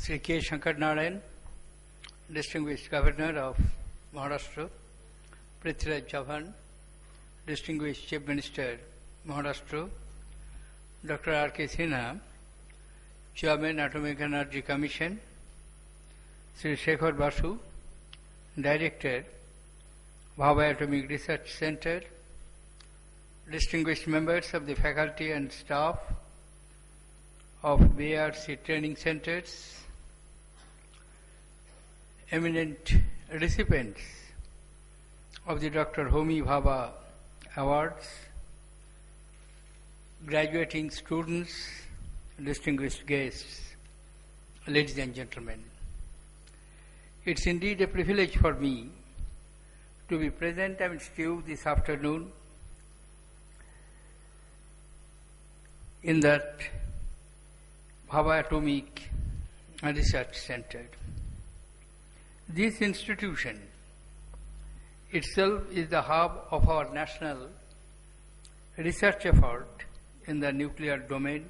Sri K. Shankar Narayan, Distinguished Governor of Maharashtra, Prithviraj Chavan, Distinguished Chief Minister, Maharashtra, Dr. R.K. Sinha, Chairman, Atomic Energy Commission, Sri Shekhar Basu, Director, Bhabha Atomic Research Center, distinguished members of the faculty and staff of BRC training centers, eminent recipients of the Dr. Homi Bhabha Awards, graduating students, distinguished guests, ladies and gentlemen. It's indeed a privilege for me to be present amidst you this afternoon in that Bhabha Atomic Research Center. This institution itself is the hub of our national research effort in the nuclear domain,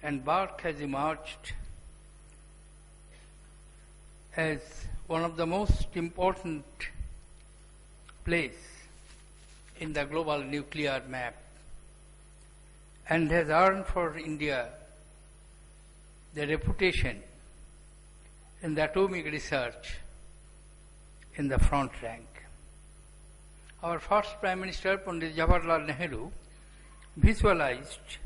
and BARC has emerged as one of the most important place in the global nuclear map, and has earned for India the reputation in the atomic research in the front rank. Our first Prime Minister, Pandit Jawaharlal Nehru, visualized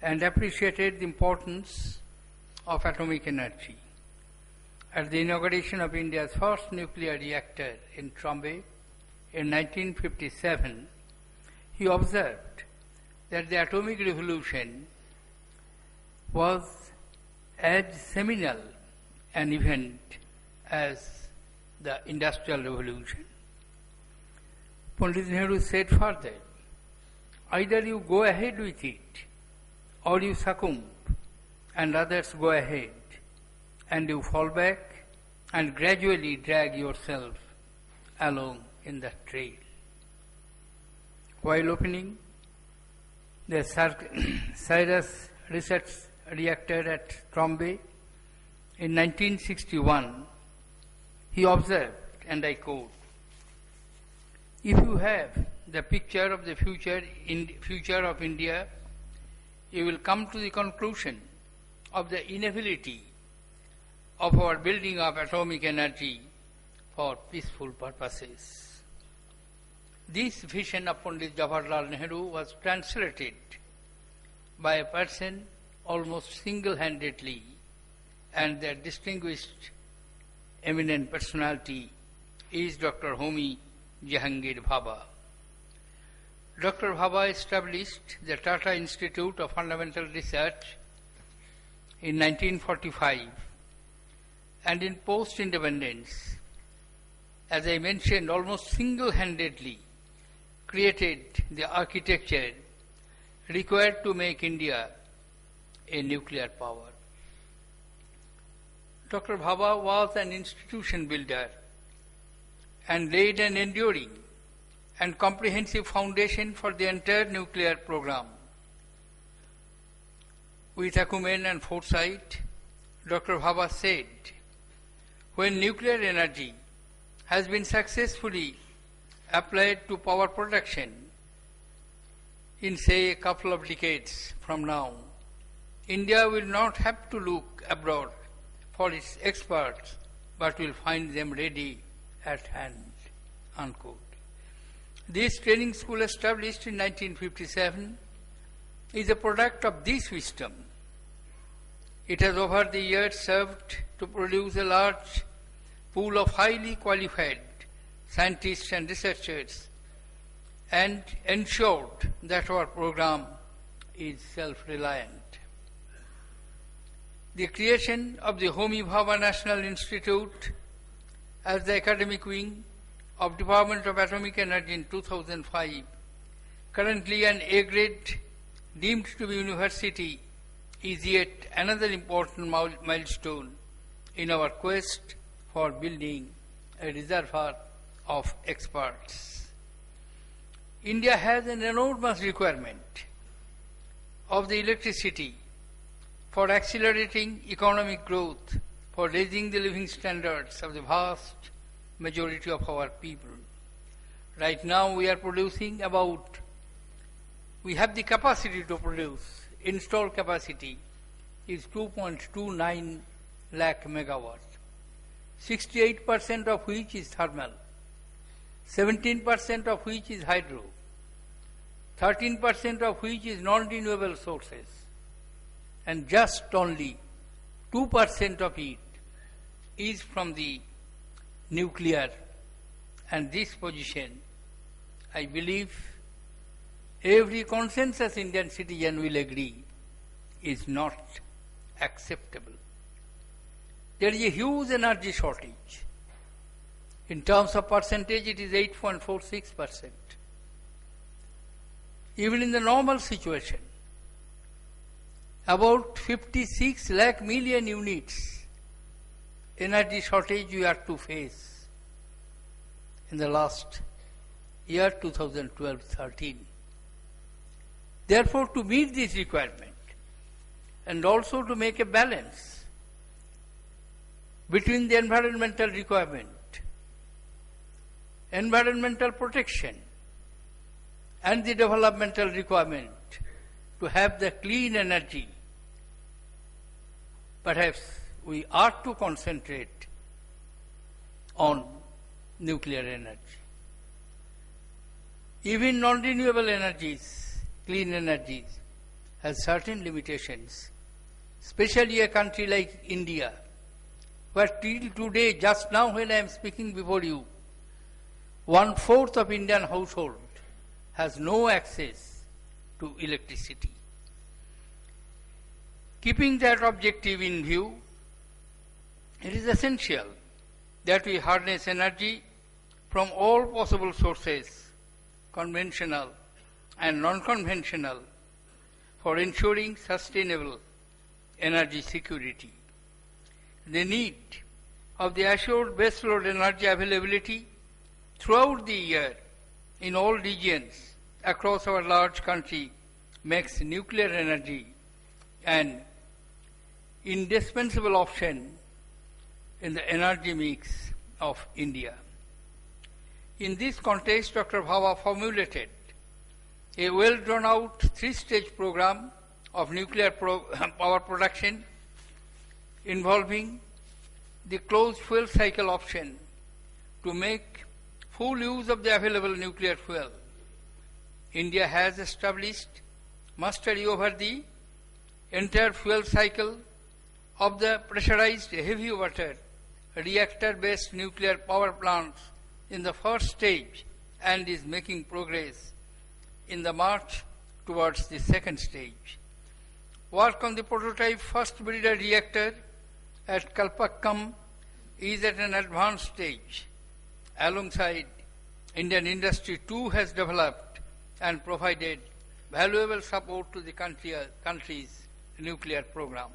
and appreciated the importance of atomic energy. At the inauguration of India's first nuclear reactor in Trombay in 1957, he observed that the atomic revolution was as seminal an event as the industrial revolution. Pandit Nehru said further, either you go ahead with it or you succumb and others go ahead and you fall back and gradually drag yourself along in the trail. While opening the Cyrus Research Reactor at Trombay in 1961, he observed, and I quote, "If you have the picture of the future of India, you will come to the conclusion of the inability of our building of atomic energy for peaceful purposes." This vision of Pandit Jawaharlal Nehru was translated by a person almost single-handedly, and their distinguished eminent personality is Dr. Homi Jahangir Bhabha. Dr. Bhabha established the Tata Institute of Fundamental Research in 1945, and in post-independence, as I mentioned, almost single-handedly created the architecture required to make India a nuclear power. Dr. Bhabha was an institution builder and laid an enduring and comprehensive foundation for the entire nuclear program. With acumen and foresight, Dr. Bhabha said, when nuclear energy has been successfully applied to power production in, say, a couple of decades from now, India will not have to look abroad for its experts, but will find them ready at hand, unquote. This training school, established in 1957, is a product of this wisdom. It has over the years served to produce a large pool of highly qualified scientists and researchers, and ensured that our program is self-reliant. The creation of the Homi Bhabha National Institute as the academic wing of Department of Atomic Energy in 2005, currently an A-grade deemed to be university, is yet another important milestone in our quest for building a reservoir of experts. India has an enormous requirement of the electricity for accelerating economic growth, for raising the living standards of the vast majority of our people. Right now we are producing we have the capacity to produce, installed capacity is 2.29 lakh megawatts, 68% of which is thermal, 17% of which is hydro, 13% of which is non-renewable sources, and just only 2% of it is from the nuclear. And this position, I believe, every consensus Indian citizen will agree, is not acceptable. There is a huge energy shortage. In terms of percentage, it is 8.46%. Even in the normal situation, about 56 lakh million units energy shortage we are to face in the last year 2012-13. Therefore, to meet this requirement and also to make a balance between the environmental requirement, environmental protection, and the developmental requirement to have the clean energy, perhaps we ought to concentrate on nuclear energy. Even non-renewable energies, clean energies, has certain limitations, especially a country like India, where till today, just now when I am speaking before you, 1/4 of Indian household has no access to electricity. Keeping that objective in view, it is essential that we harness energy from all possible sources, conventional and non-conventional, for ensuring sustainable energy security. The need of the assured baseload energy availability throughout the year in all regions across our large country makes nuclear energy an indispensable option in the energy mix of India. In this context, Dr. Bhabha formulated a well-drawn-out 3-stage program of nuclear power production involving the closed fuel cycle option to make full use of the available nuclear fuel. India has established mastery over the entire fuel cycle of the pressurized heavy water reactor-based nuclear power plants in the first stage and is making progress in the march towards the second stage. Work on the prototype first breeder reactor at Kalpakkam is at an advanced stage. Alongside, Indian industry too has developed and provided valuable support to the country's nuclear program.